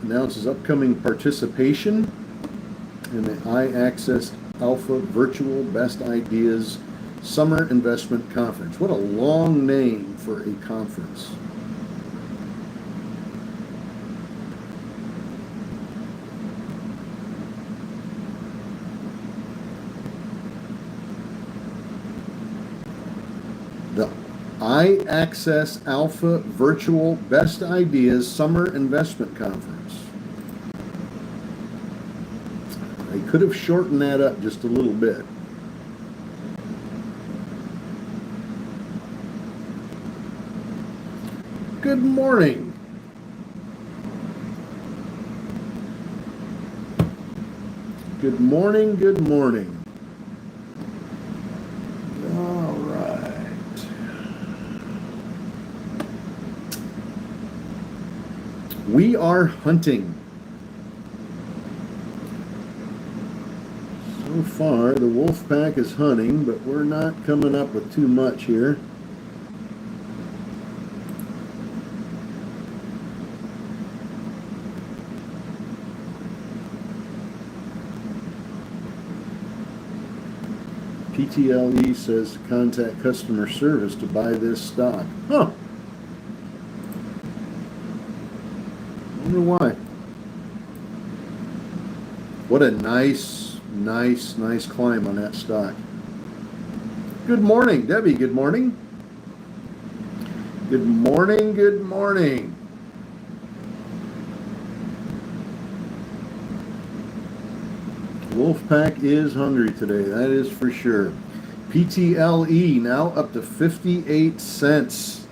announces upcoming participation in the iAccess Alpha Virtual Best Ideas Summer Investment Conference. What a long name for a conference. The iAccess Alpha Virtual Best Ideas Summer Investment Conference. They could have shortened that up just a little bit. Good morning. Good morning, good morning. All right. We are hunting. So far, the wolf pack is hunting, but we're not coming up with too much here. PTLE says to contact customer service to buy this stock. Huh. Wonder why. What a nice climb on that stock. Good morning, Debbie. Good morning. Good morning, good morning. Wolfpack is hungry today, that is for sure. PTLE now up to 58 cents.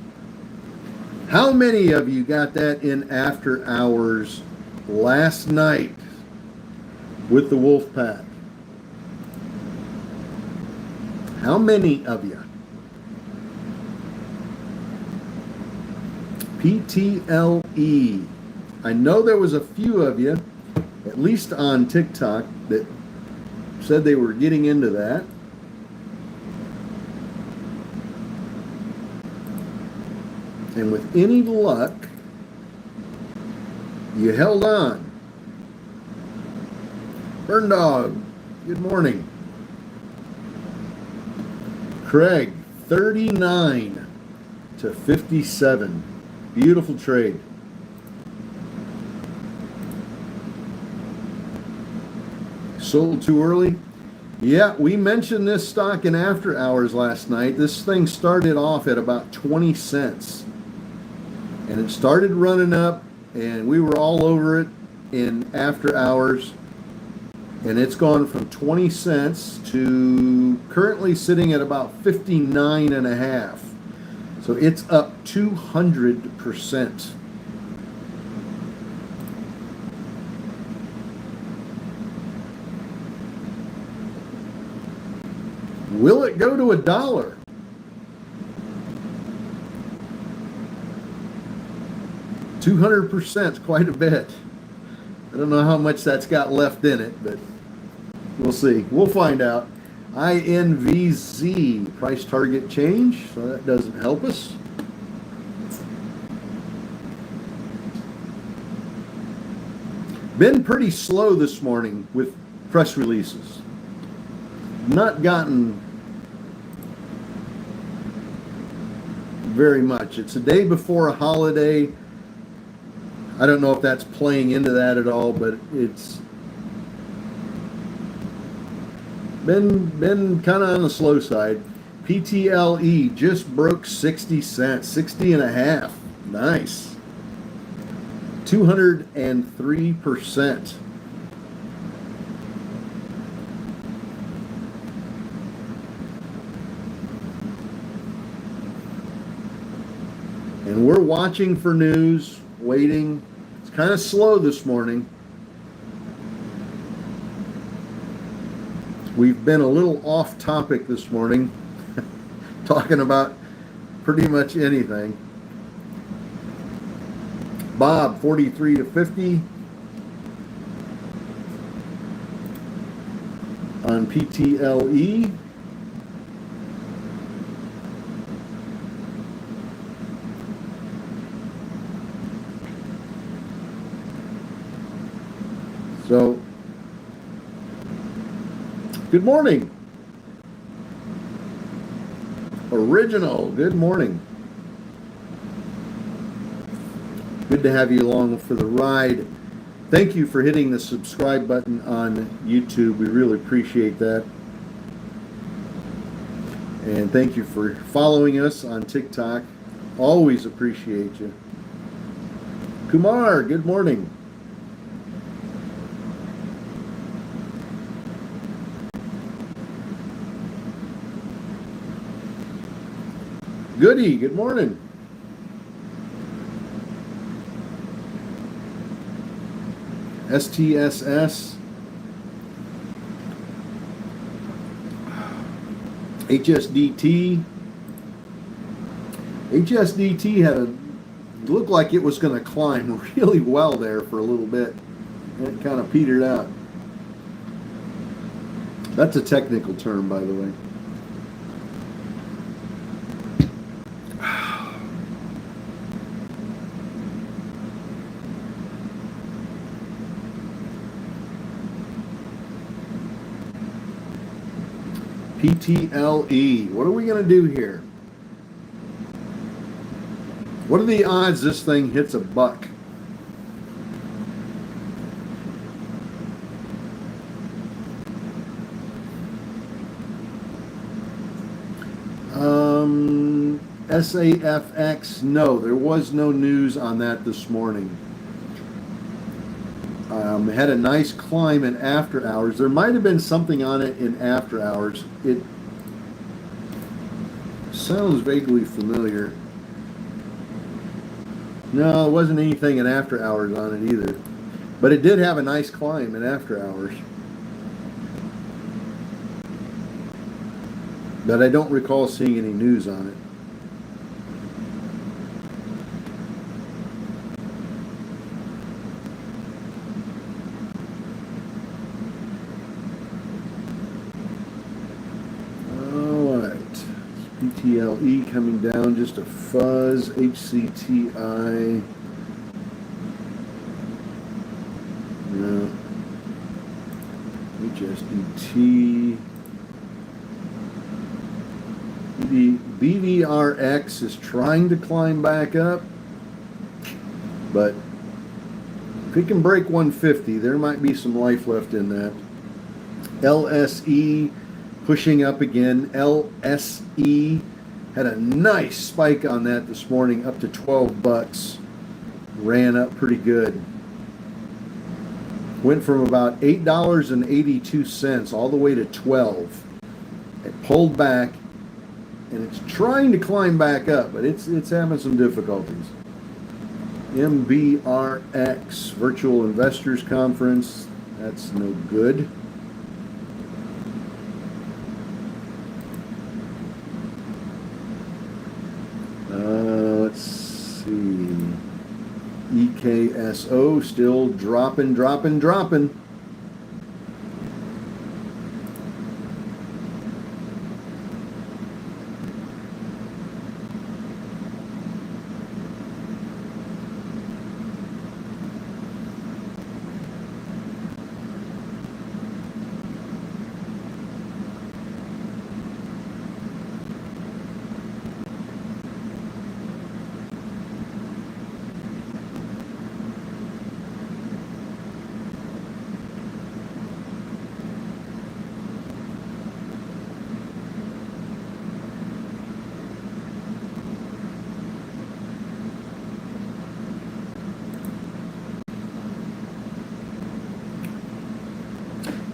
How many of you got that in after hours last night with the Wolfpack? How many of you? PTLE. I know there was a few of you, at least on TikTok, that said they were getting into that. And with any luck, you held on. Burn Dog, good morning. Craig, 39 to 57. Beautiful trade. Sold too early? Yeah, we mentioned this stock in after hours last night. This thing started off at about 20 cents. And it started running up, and we were all over it in after hours. And it's gone from 20 cents to currently sitting at about 59 and a half. So it's up 200%. Will it go to $1? $200%, quite a bit. I don't know how much that's got left in it, but we'll see. We'll find out. INVZ, price target change, so that doesn't help us. Been pretty slow this morning with press releases. Not gotten very much. It's a day before a holiday. I don't know if that's playing into that at all, but it's been kind of on the slow side. PTLE just broke 60 cents, 60 and a half. Nice. 203%. And we're watching for news, waiting. It's kind of slow this morning. We've been a little off topic this morning, talking about pretty much anything. Bob, 43 to 50 on PTLE. So, good morning. Original, good morning. Good to have you along for the ride. Thank you for hitting the subscribe button on YouTube. We really appreciate that. And thank you for following us on TikTok. Always appreciate you. Kumar, good morning. Goody, good morning. STSS. HSDT. HSDT looked like it was going to climb really well there for a little bit. And it kind of petered out. That's a technical term, by the way. PTLE. What are we going to do here? What are the odds this thing hits a buck? SAFX, no, there was no news on that this morning. Had a nice climb in after hours. There might have been something on it in after hours. It sounds vaguely familiar. No, there wasn't anything in after hours on it either. But it did have a nice climb in after hours. But I don't recall seeing any news on it. PTLE coming down just a fuzz. HCTI. No. HSDT. The BVRX is trying to climb back up, but if it can break 150, there might be some life left in that. LSE pushing up again. LSE had a nice spike on that this morning, up to 12 bucks. Ran up pretty good. Went from about $8.82 all the way to 12. It pulled back, and it's trying to climb back up, but it's having some difficulties. MBRX, Virtual Investors Conference, that's no good. Let's see. EKSO still dropping.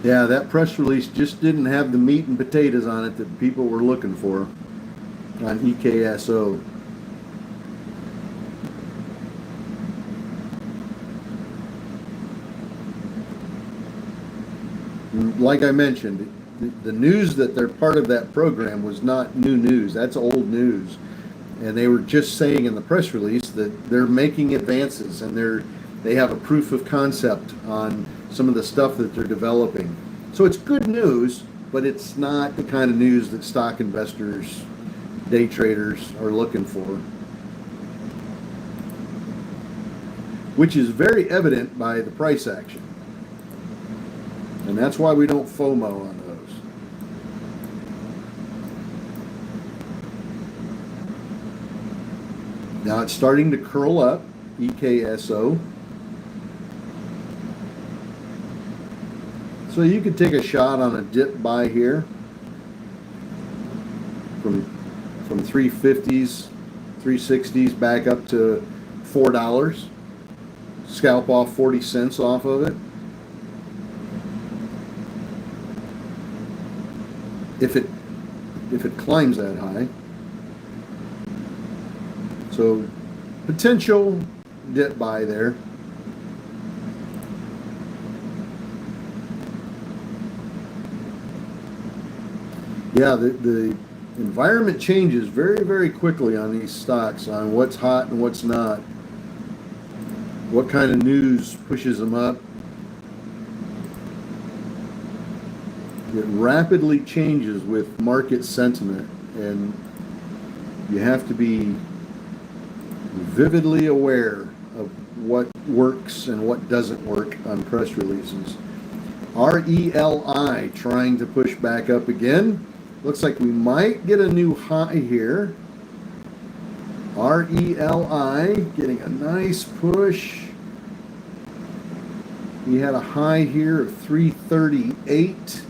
Yeah, that press release just didn't have the meat and potatoes on it that people were looking for on EKSO. Like I mentioned, the news that they're part of that program was not new news. That's old news. And they were just saying in the press release that they're making advances and they have a proof of concept on some of the stuff that they're developing. So it's good news, but it's not the kind of news that stock investors, day traders are looking for. Which is very evident by the price action. And that's why we don't FOMO on those. Now it's starting to curl up, EKSO. So you could take a shot on a dip buy here from 350s, 360s back up to $4. Scalp off 40 cents off of it. If it climbs that high. So potential dip buy there. Yeah, the environment changes very, very quickly on these stocks, on what's hot and what's not. What kind of news pushes them up. It rapidly changes with market sentiment, and you have to be vividly aware of what works and what doesn't work on press releases. RELI trying to push back up again. Looks like we might get a new high here. RELI getting a nice push. We had a high here of 338.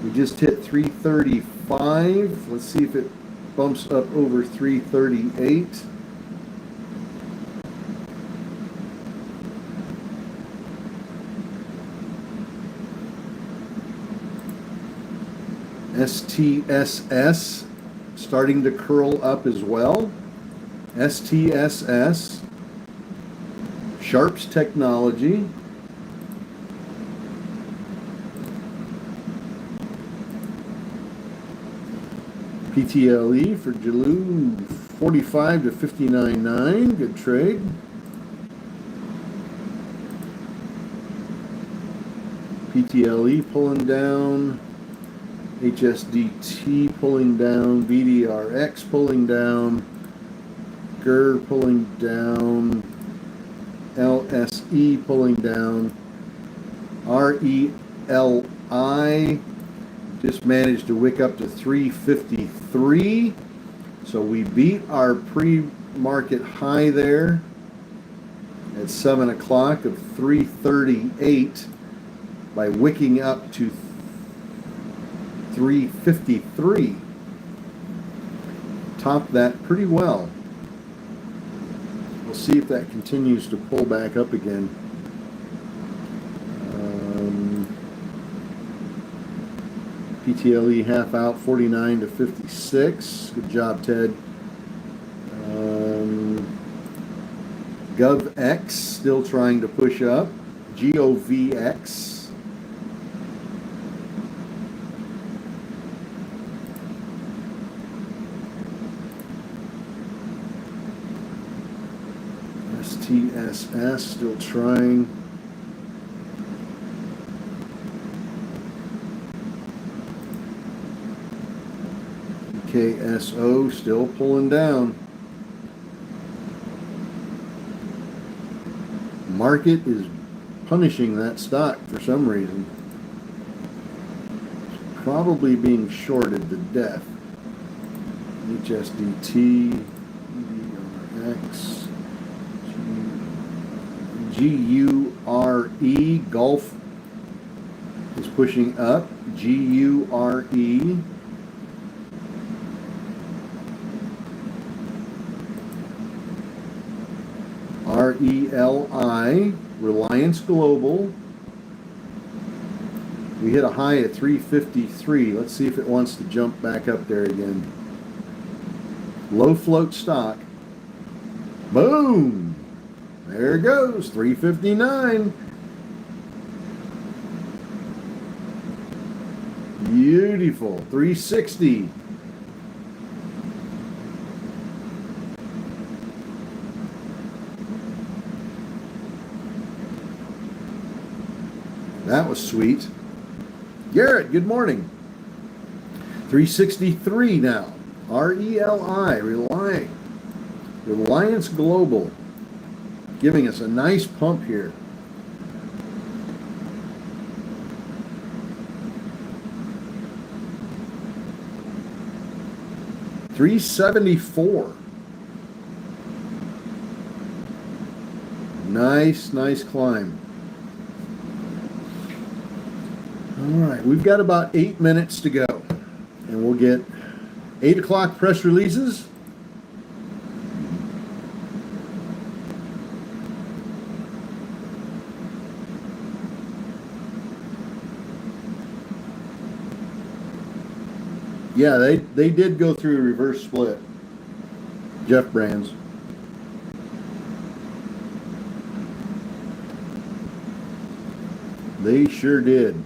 We just hit 335. Let's see if it bumps up over 338. STSS starting to curl up as well. STSS, Sharps Technology. PTLE for Jalou, 45 to 59.9. Good trade. PTLE pulling down. HSDT pulling down. VDRX pulling down. GER pulling down. LSE pulling down. RELI just managed to wick up to 353. So we beat our pre-market high there at 7 o'clock of 338 by wicking up to 353. Topped that pretty well. We'll see if that continues to pull back up again. PTLE half out, 49 to 56. Good job, Ted. GovX still trying to push up. GOVX. STSS still trying. KSO still pulling down. Market is punishing that stock for some reason. It's probably being shorted to death. HSDT, EDRX, GURE, Gulf is pushing up. GURE. RELI, Reliance Global. We hit a high at 353. Let's see if it wants to jump back up there again. Low float stock. Boom! There it goes, 359. Beautiful, 360. That was sweet. Garrett, good morning. 363 now. RELI, Reliance Global, giving us a nice pump here. 374. Nice climb. All right, we've got about 8 minutes to go, and we'll get 8 o'clock press releases. Yeah, they did go through a reverse split. Jeff Brands. They sure did.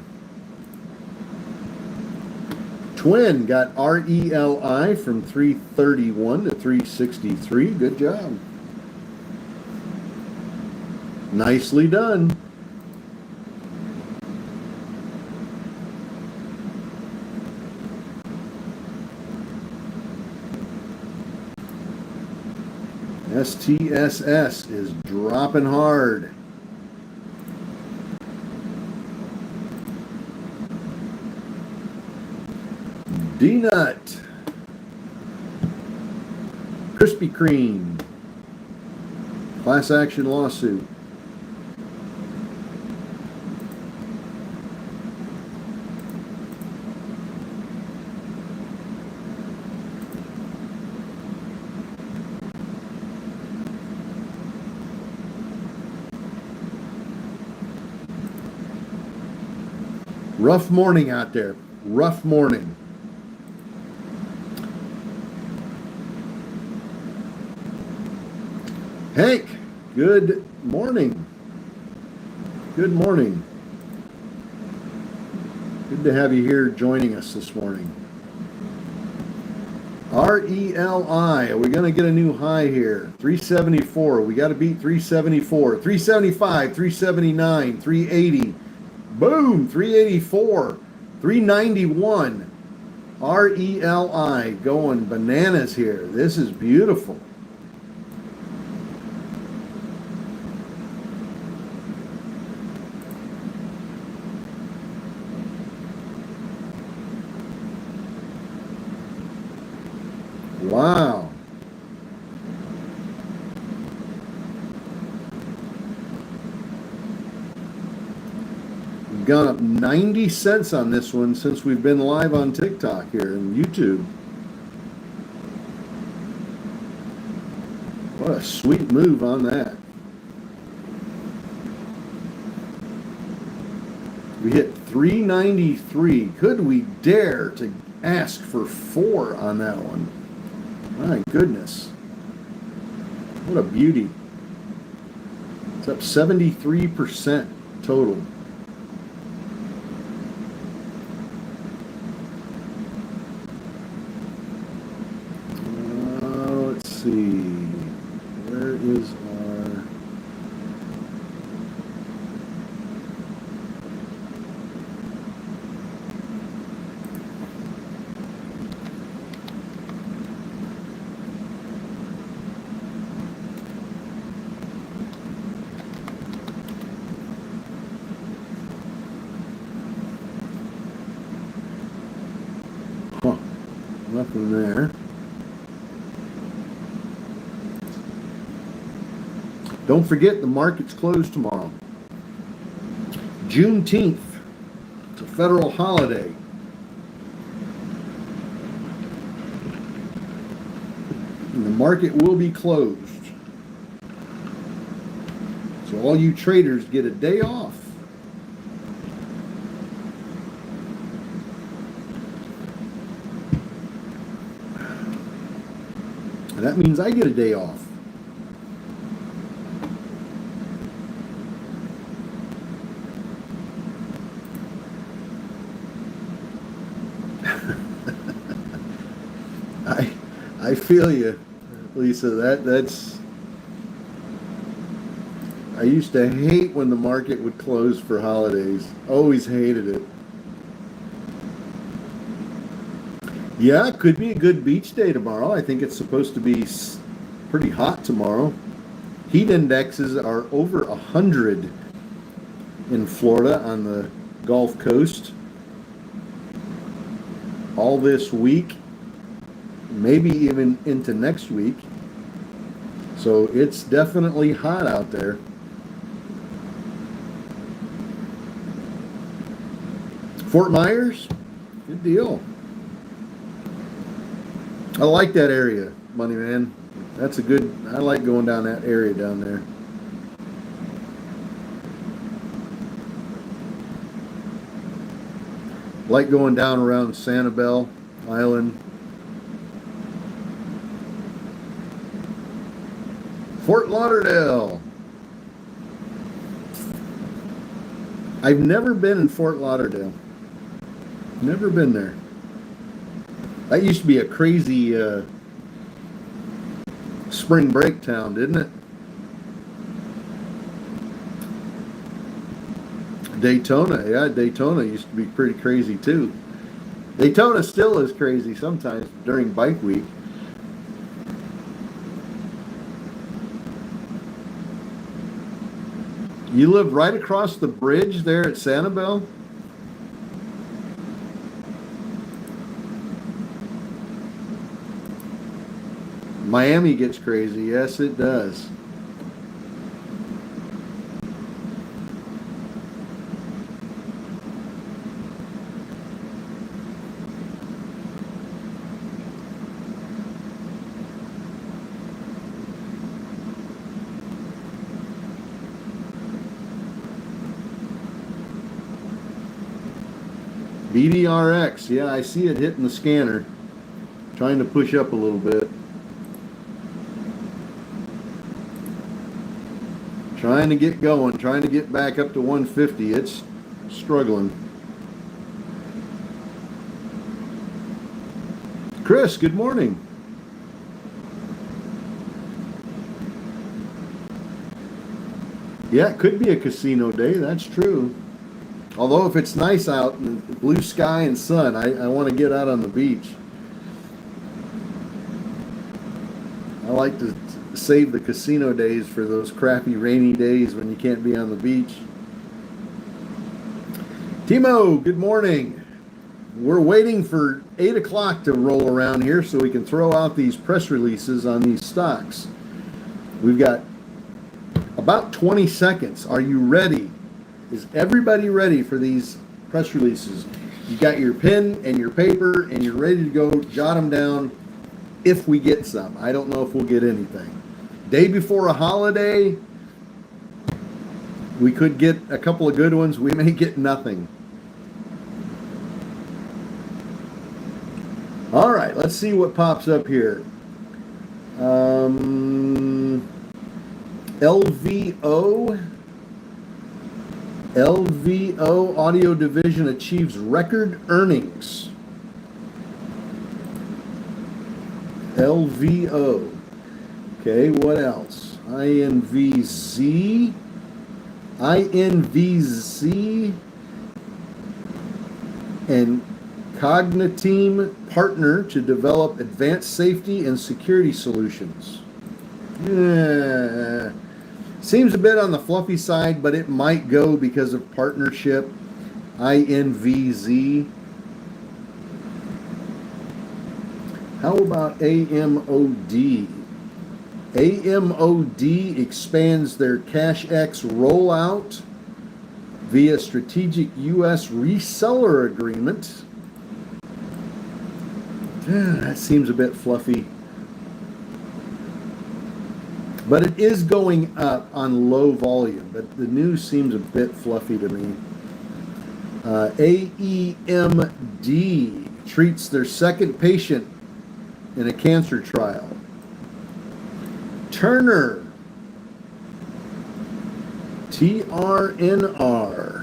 Twin got RELI from 331 to 363. Good job. Nicely done. STSS is dropping hard. D-Nut. Krispy Kreme. Class action lawsuit. Rough morning out there. Rough morning. Hank, good morning. Good morning. Good to have you here joining us this morning. RELI, are we going to get a new high here? 374. We got to beat 374. 375, 379, 380. Boom, 384, 391. RELI going bananas here. This is beautiful. Wow. We've gone up 90 cents on this one since we've been live on TikTok here and YouTube. What a sweet move on that. We hit 393. Could we dare to ask for 4 on that one? My goodness. What a beauty. It's up 73% total. Let's see. Where is our... Huh. Nothing there. Don't forget the market's closed tomorrow. Juneteenth. It's a federal holiday. And the market will be closed. So all you traders get a day off. And that means I get a day off. I feel you, Lisa. That's. I used to hate when the market would close for holidays. Always hated it. Yeah, it could be a good beach day tomorrow. I think it's supposed to be pretty hot tomorrow. Heat indexes are over 100 in Florida on the Gulf Coast all this week. maybe even into next week. So it's definitely hot out there. Fort Myers, good deal. I like that area, Money Man. That's a good, I like going down that area down there. Like going down around Sanibel Island. Fort Lauderdale. I've never been in Fort Lauderdale. Never been there. That used to be a crazy spring break town, didn't it? Daytona, yeah, Daytona used to be pretty crazy too. Daytona still is crazy sometimes during bike week. You live right across the bridge there at Sanibel? Miami gets crazy. Yes, it does. BDRX, yeah, I see it hitting the scanner. Trying to push up a little bit. Trying to get going, trying to get back up to 150. It's struggling. Chris, good morning. Yeah, it could be a casino day, that's true. Although if it's nice out and blue sky and sun, I want to get out on the beach. I like to save the casino days for those crappy rainy days when you can't be on the beach. Timo, good morning. We're waiting for 8 o'clock to roll around here so we can throw out these press releases on these stocks. We've got about 20 seconds. Are you ready? Is everybody ready for these press releases? You got your pen and your paper and you're ready to go jot them down if we get some. I don't know if we'll get anything. Day before a holiday, we could get a couple of good ones. We may get nothing. All right, let's see what pops up here. LVO Audio Division achieves record earnings. LVO. Okay, what else? INVZ and Cogniteam partner to develop advanced safety and security solutions. Yeah. Seems a bit on the fluffy side, but it might go because of partnership. INVZ. How about AMOD? AMOD expands their CashX rollout via strategic U.S. reseller agreement. That seems a bit fluffy. But it is going up on low volume. But the news seems a bit fluffy to me. AEMD treats their second patient in a cancer trial. Turner, TRNR.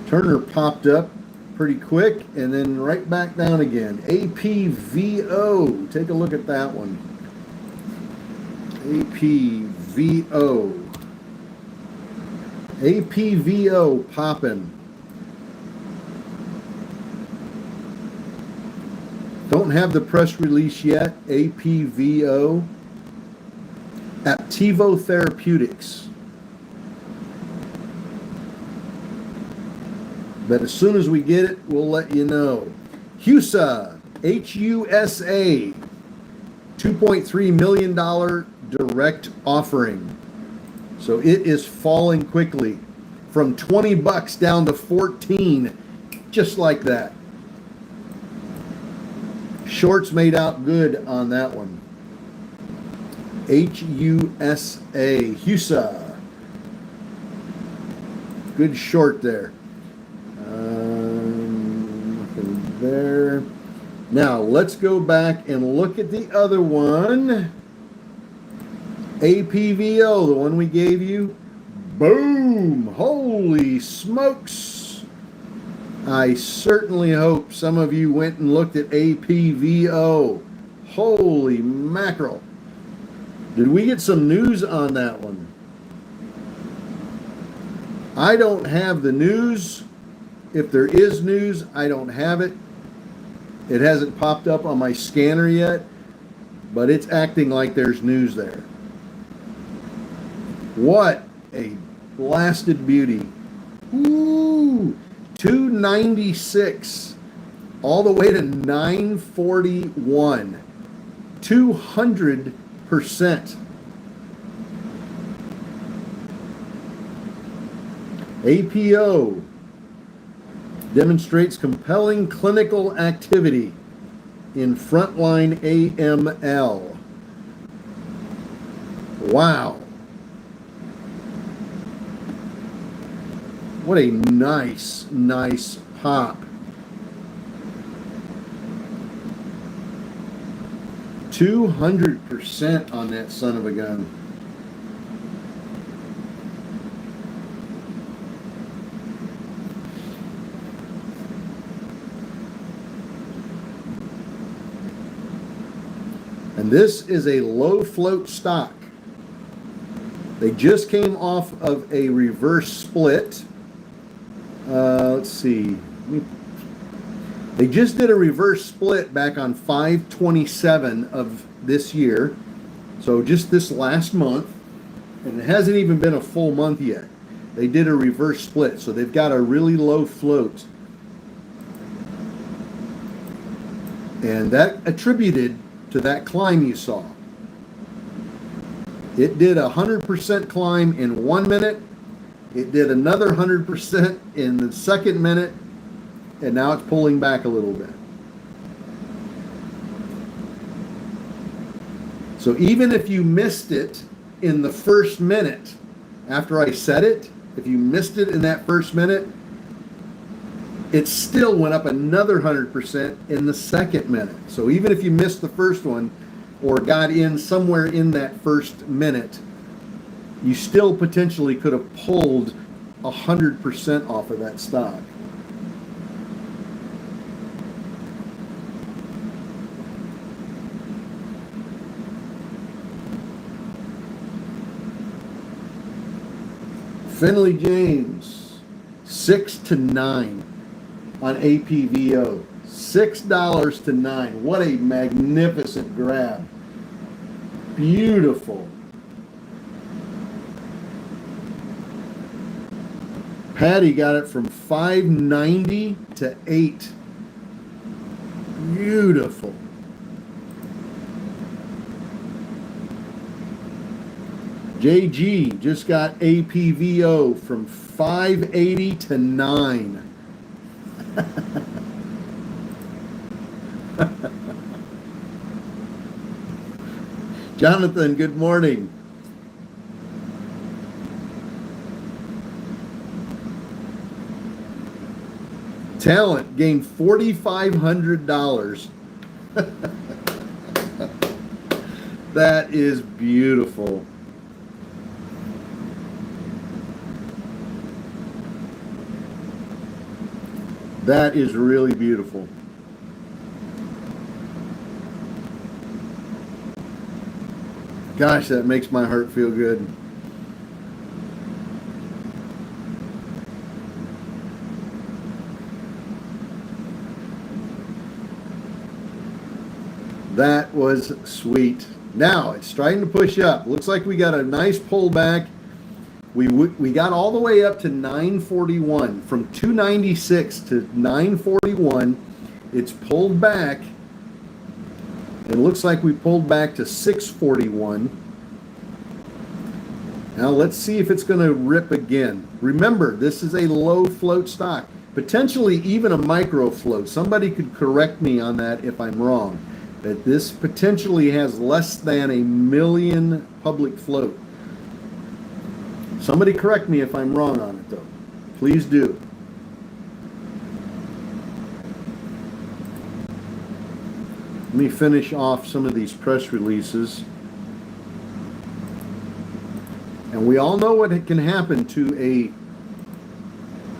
Turner popped up pretty quick and then right back down again. APVO, take a look at that one. APVO. APVO popping. Don't have the press release yet. APVO. Aptevo Therapeutics. But as soon as we get it, we'll let you know. HUSA, HUSA, $2.3 million direct offering. So it is falling quickly from 20 bucks down to 14, just like that. Shorts made out good on that one. HUSA, HUSA. Good short there. Nothing there. Now let's go back and look at the other one. APVO, the one we gave you. Boom! Holy smokes! I certainly hope some of you went and looked at APVO. Holy mackerel. Did we get some news on that one? I don't have the news. If there is news, I don't have it. It hasn't popped up on my scanner yet, but it's acting like there's news there. What a blasted beauty. Ooh, 296 all the way to 941. 200%. APO demonstrates compelling clinical activity in frontline AML. Wow. What a nice pop. 200% on that son of a gun. And this is a low float stock. They just came off of a reverse split. Let's see. They just did a reverse split back on 5/27 of this year. So just this last month. And it hasn't even been a full month yet. They did a reverse split. So they've got a really low float. And that attributed to that climb you saw. It did 100% climb in 1 minute. It did another 100% in the second minute. And now it's pulling back a little bit. So even if you missed it in the first minute, after I said it, if you missed it in that first minute, it still went up another 100% in the second minute. So even if you missed the first one or got in somewhere in that first minute, you still potentially could have pulled 100% off of that stock. Finley James, 6 to 9 on APVO. $6 to 9. What a magnificent grab. Beautiful. Patty got it from 590 to 8. Beautiful. JG just got APVO from 580 to 9. Jonathan, good morning. Talent gained $4,500. That is beautiful. That is really beautiful. Gosh, that makes my heart feel good. That was sweet. Now it's starting to push up. Looks like we got a nice pullback We got all the way up to 941. From 296 to 941, it's pulled back. It looks like we pulled back to 641. Now let's see if it's going to rip again. Remember, this is a low float stock, potentially even a micro float. Somebody could correct me on that if I'm wrong, but this potentially has less than a million public float. Somebody correct me if I'm wrong on it, though. Please do. Let me finish off some of these press releases. And we all know what can happen to a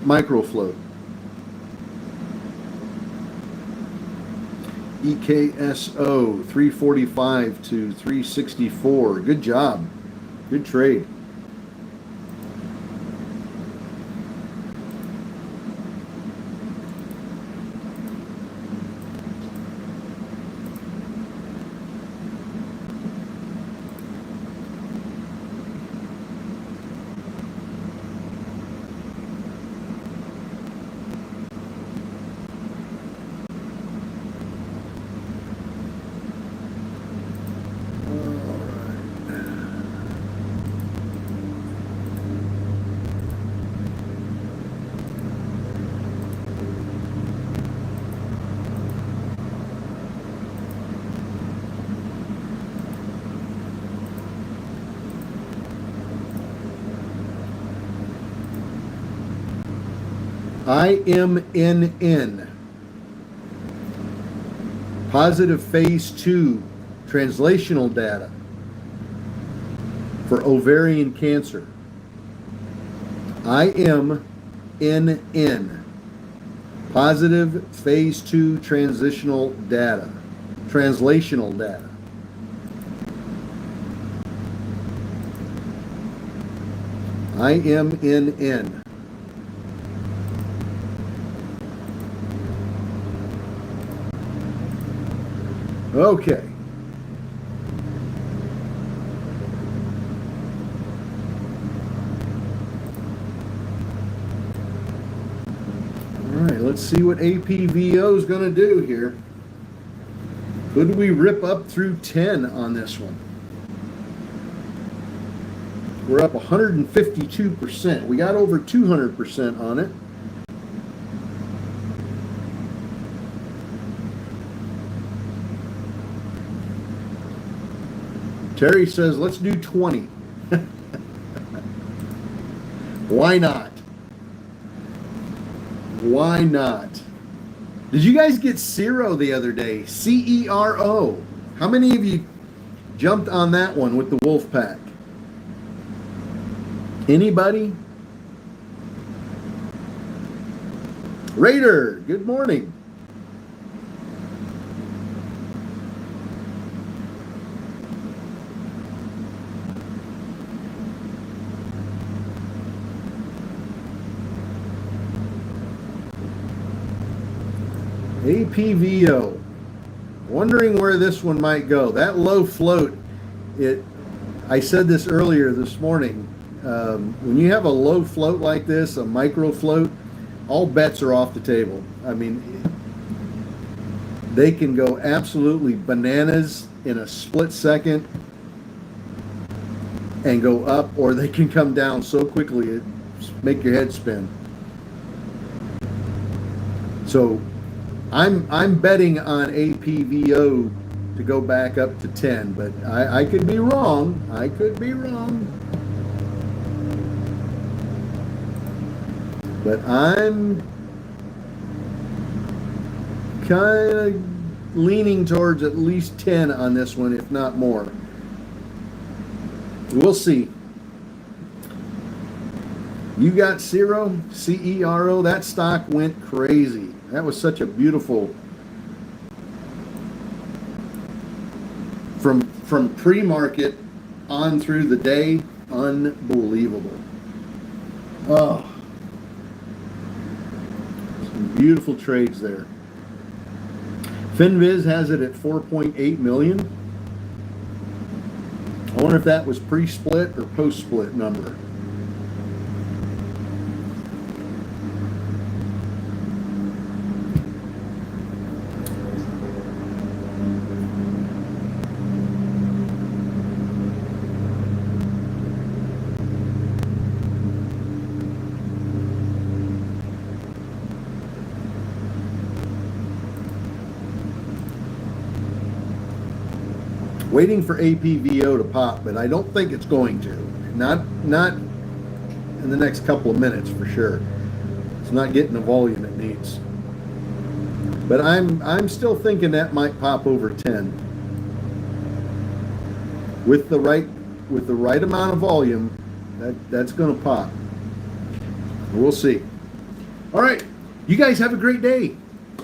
microfloat. EKSO 345 to 364. Good job. Good trade. IMNN, positive phase 2 translational data for ovarian cancer. IMNN, positive phase 2 translational data. IMNN. Okay. All right, let's see what APVO is going to do here. Could we rip up through 10 on this one? We're up 152%. We got over 200% on it. Terry says, let's do 20. Why not? Why not? Did you guys get Cero the other day? CERO. How many of you jumped on that one with the wolf pack? Anybody? Raider, good morning. APVO. Wondering where this one might go. That low float, I said this earlier this morning, when you have a low float like this, a micro float, all bets are off the table. I mean, they can go absolutely bananas in a split second and go up, or they can come down so quickly it make your head spin. So I'm betting on APVO to go back up to 10, but I could be wrong. I could be wrong. But I'm kind of leaning towards at least 10 on this one, if not more. We'll see. You got Cero, CERO. That stock went crazy. That was such a beautiful, from pre-market on through the day, unbelievable. Oh, some beautiful trades there. FinViz has it at 4.8 million. I wonder if that was pre-split or post-split number. waiting for APVO to pop, but I don't think it's going to. Not in the next couple of minutes for sure. It's not getting the volume it needs. But I'm still thinking that might pop over 10. With the right amount of volume, that's going to pop. We'll see. All right, you guys have a great day,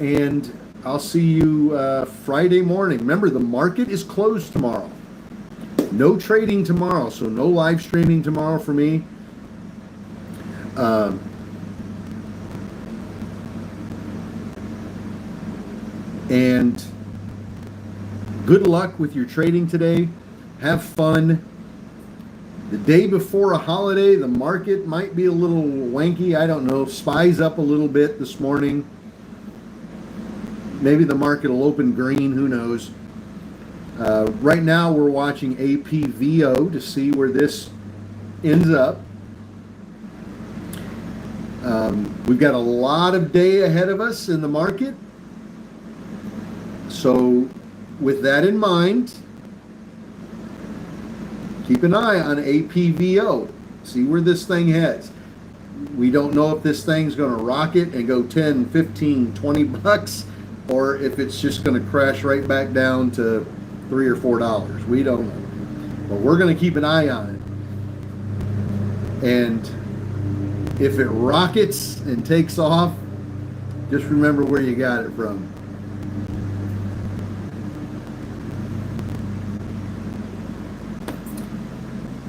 and I'll see you Friday morning. Remember, the market is closed tomorrow. No trading tomorrow, so no live streaming tomorrow for me. And good luck with your trading today. Have fun. The day before a holiday, the market might be a little wanky. I don't know. SPY's up a little bit this morning. Maybe the market will open green. Who knows? Right now, we're watching APVO to see where this ends up. We've got a lot of day ahead of us in the market. So with that in mind, keep an eye on APVO. See where this thing heads. We don't know if this thing's going to rocket and go 10, 15, 20 bucks, or if it's just going to crash right back down to $3 or $4. We don't know. But we're going to keep an eye on it. And if it rockets and takes off, just remember where you got it from.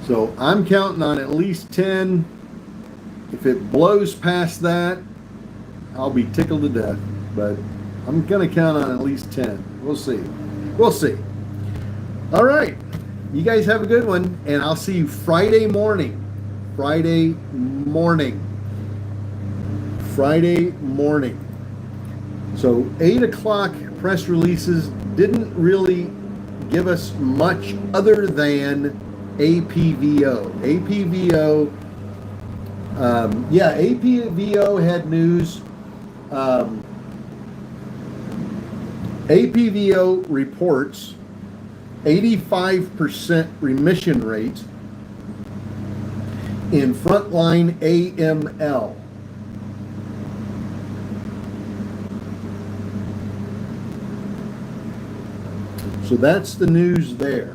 So I'm counting on at least 10. If it blows past that, I'll be tickled to death. But I'm going to count on at least 10. We'll see. We'll see. All right. You guys have a good one. And I'll see you Friday morning. Friday morning. Friday morning. So 8 o'clock press releases didn't really give us much other than APVO. APVO had news. APVO reports 85% remission rate in frontline AML. So that's the news there.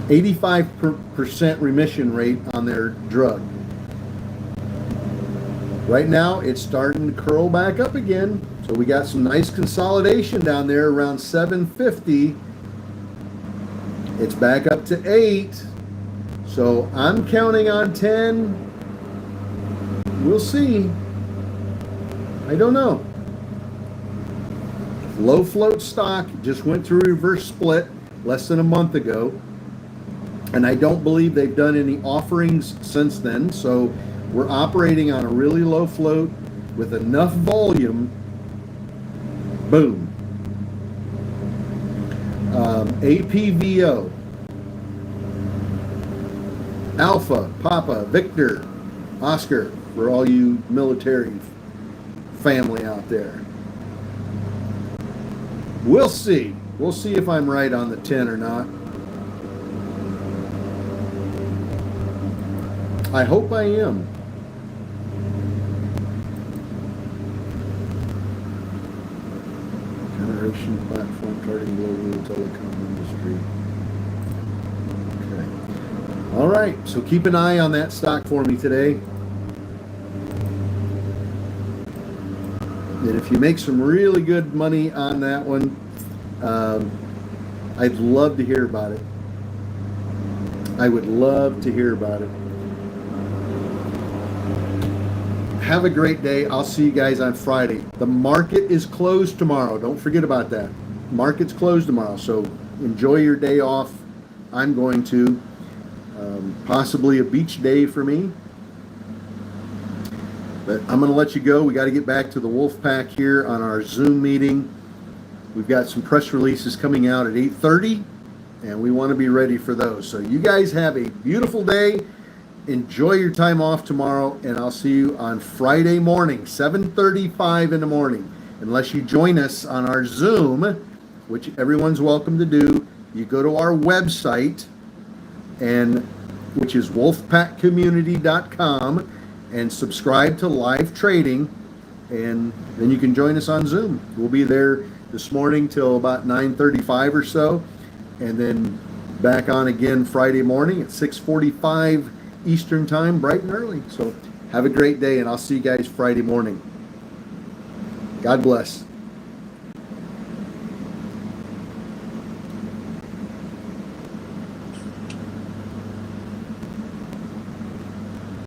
85% remission rate on their drug. Right now, it's starting to curl back up again. So we got some nice consolidation down there around 750. It's back up to 8. So I'm counting on 10. We'll see. I don't know. Low float stock just went through a reverse split less than a month ago. And I don't believe they've done any offerings since then. So we're operating on a really low float with enough volume. Boom. APVO. Alpha, Papa, Victor, Oscar, for all you military family out there. We'll see. We'll see if I'm right on the 10 or not. I hope I am. Generation platform targeting global telecom industry. Okay. All right. So keep an eye on that stock for me today. And if you make some really good money on that one, I'd love to hear about it. I would love to hear about it. Have a great day. I'll see you guys on Friday. The market is closed tomorrow. Don't forget about that. Market's closed tomorrow, so enjoy your day off. I'm going to. Possibly a beach day for me. But I'm going to let you go. We got to get back to the Wolfpack here on our Zoom meeting. We've got some press releases coming out at 8:30, and we want to be ready for those. So you guys have a beautiful day. Enjoy your time off tomorrow, and I'll see you on Friday morning, 7:35 in the morning. unless you join us on our Zoom, which everyone's welcome to do. You go to our website, and which is wolfpackcommunity.com, and subscribe to live trading, and then you can join us on Zoom. We'll be there this morning till about 9:35 or so, and then back on again Friday morning at 6:45 Eastern time, bright and early. So have a great day, and I'll see you guys Friday morning. God bless.